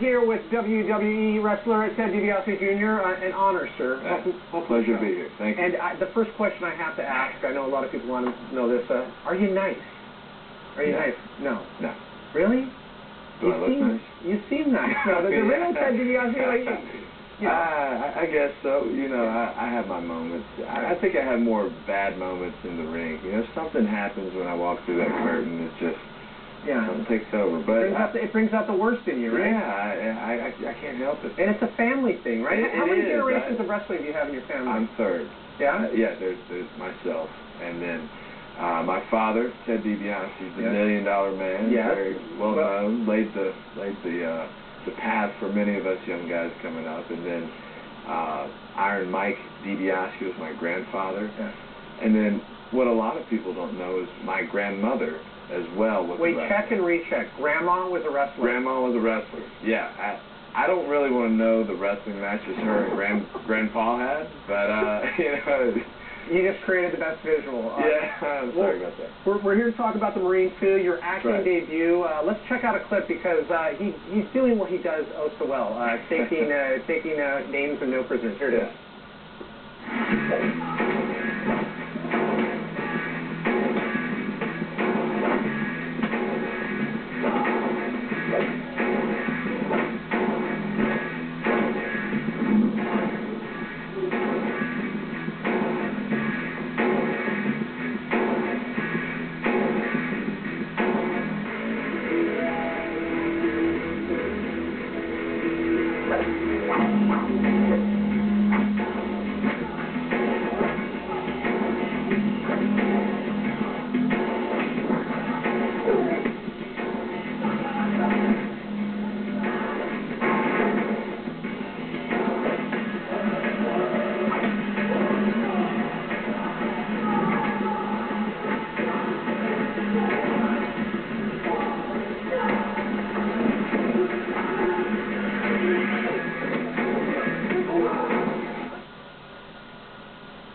Here with WWE wrestler Ted DiBiase Jr. An honor, sir. Pleasure to be here. Thank you. And the first question I have to ask, I know a lot of people want to know this. Are you nice? Are you nice? No. No. Really? Do I look nice? You seem nice. No, the real Ted DiBiase, like, you know. I guess so. You know, I have my moments. I think I have more bad moments in the ring. You know, something happens when I walk through that curtain. It's just... something takes over, but it brings out the worst in you, right? Yeah, I can't help it. And it's a family thing, right? How many generations of wrestling do you have in your family? I'm third. Yeah? Yeah, there's myself, and then my father, Ted DiBiase, the $1 Million Man, very well known, laid the path for many of us young guys coming up, and then Iron Mike DiBiase was my grandfather, and then what a lot of people don't know is my grandmother as well was a wrestler. Check and recheck. Grandma was a wrestler. Grandma was a wrestler. Yeah. I don't really want to know the wrestling matches her and Grandpa had, but you know. You just created the best visual. I'm sorry about that. We're here to talk about the Marine 2, your acting debut. Let's check out a clip because he's doing what he does oh so well, taking names of no prisoners. Here it is.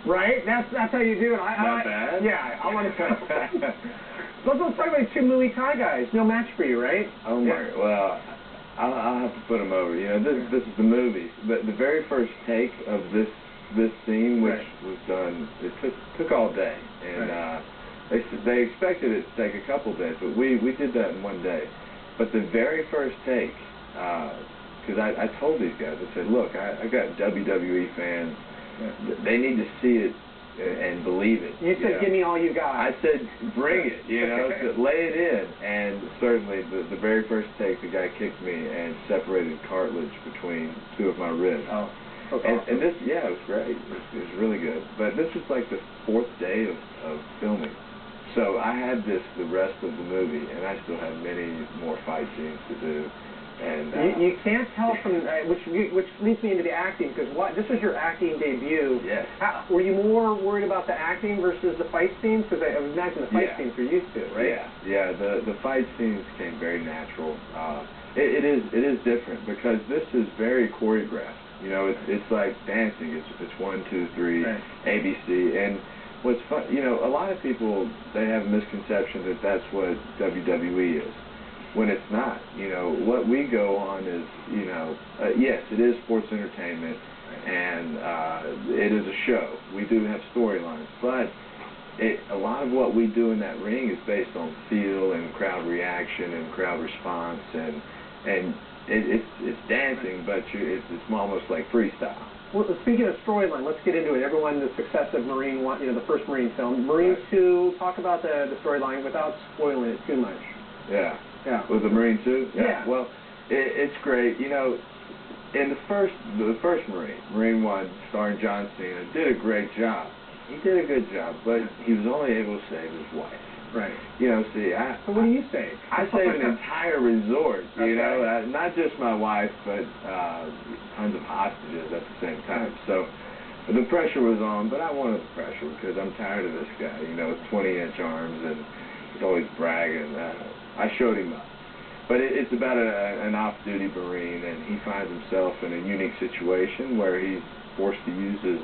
Right? That's how you do it. Not bad? Yeah, I want to... Let's talk about these two Muay Thai guys. No match for you, right? Oh, my... Well, I'll have to put them over. You know, this is the movie. But the very first take of this scene, which was done, it took all day. And they expected it to take a couple days, but we did that in one day. But the very first take, because I told these guys, I said, look, I got WWE fans. They need to see it and believe it. You said, give me all you got. I said, bring it, you know, lay it in. And certainly, the very first take, the guy kicked me and separated cartilage between two of my ribs. Oh, okay. And this, it was great. It was really good. But this was like the fourth day of filming. So I had the rest of the movie, and I still have many more fight scenes to do. And you can't tell from which leads me into the acting, because this was your acting debut. Yes. Were you more worried about the acting versus the fight scenes? Because I imagine the fight scenes you're used to, right? Yeah. The fight scenes came very natural. It is different because this is very choreographed. You know, it's like dancing. It's 1, 2, 3, ABC. And what's fun, you know, a lot of people, they have a misconception that that's what WWE is. When it's not. You know, what we go on is, you know, yes, it is sports entertainment, and it is a show. We do have storylines, but a lot of what we do in that ring is based on feel and crowd reaction and crowd response, and it's dancing, but it's almost like freestyle. Well, speaking of storyline, let's get into it. Everyone, the success of Marine 1, you know, the first Marine film. Marine 2, talk about the storyline without spoiling it too much. Yeah. With the Marine 2? Yeah. Well, it's great. You know, in the first Marine 1, starring John Cena, did a great job. He did a good job, but he was only able to save his wife. Right. You know, see, so what do you say? I saved an entire resort, you know, not just my wife, but tons of hostages at the same time. So the pressure was on, but I wanted the pressure because I'm tired of this guy, you know, with 20-inch arms, and he's always bragging. I showed him up. But it's about an off-duty Marine, and he finds himself in a unique situation where he's forced to use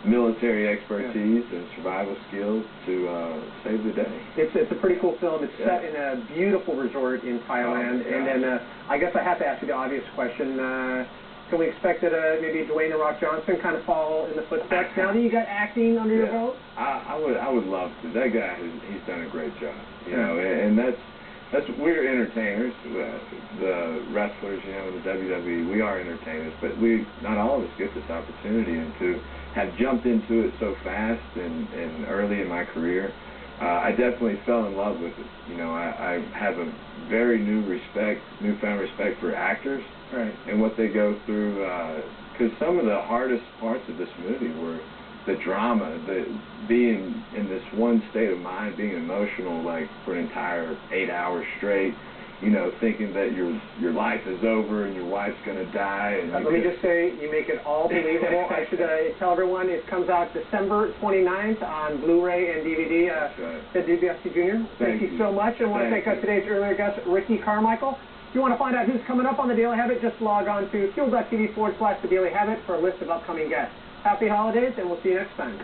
military expertise and survival skills to save the day. It's a pretty cool film. It's set in a beautiful resort in Thailand. And then I guess I have to ask you the obvious question. Can we expect that maybe Dwayne "The Rock" Johnson kind of fall in the footsteps now that you got acting under your belt? I would love to. That guy, he's done a great job. You know, and that's we're entertainers. The wrestlers, you know, in the WWE, we are entertainers, but not all of us get this opportunity, and to have jumped into it so fast and early in my career, I definitely fell in love with it. You know, I have a very newfound respect for actors and what they go through, because some of the hardest parts of this movie were the drama, being in this one state of mind, being emotional like for an entire 8 hours straight, you know, thinking that your life is over and your wife's going to die. And let me just say, you make it all believable. I should tell everyone it comes out December 29th on Blu-ray and DVD. Ted DiBiase Jr., thank you so much. And I want to thank today's earlier guest, Ricky Carmichael. If you want to find out who's coming up on The Daily Habit, just log on to fuel.tv/The Daily Habit for a list of upcoming guests. Happy holidays, and we'll see you next time.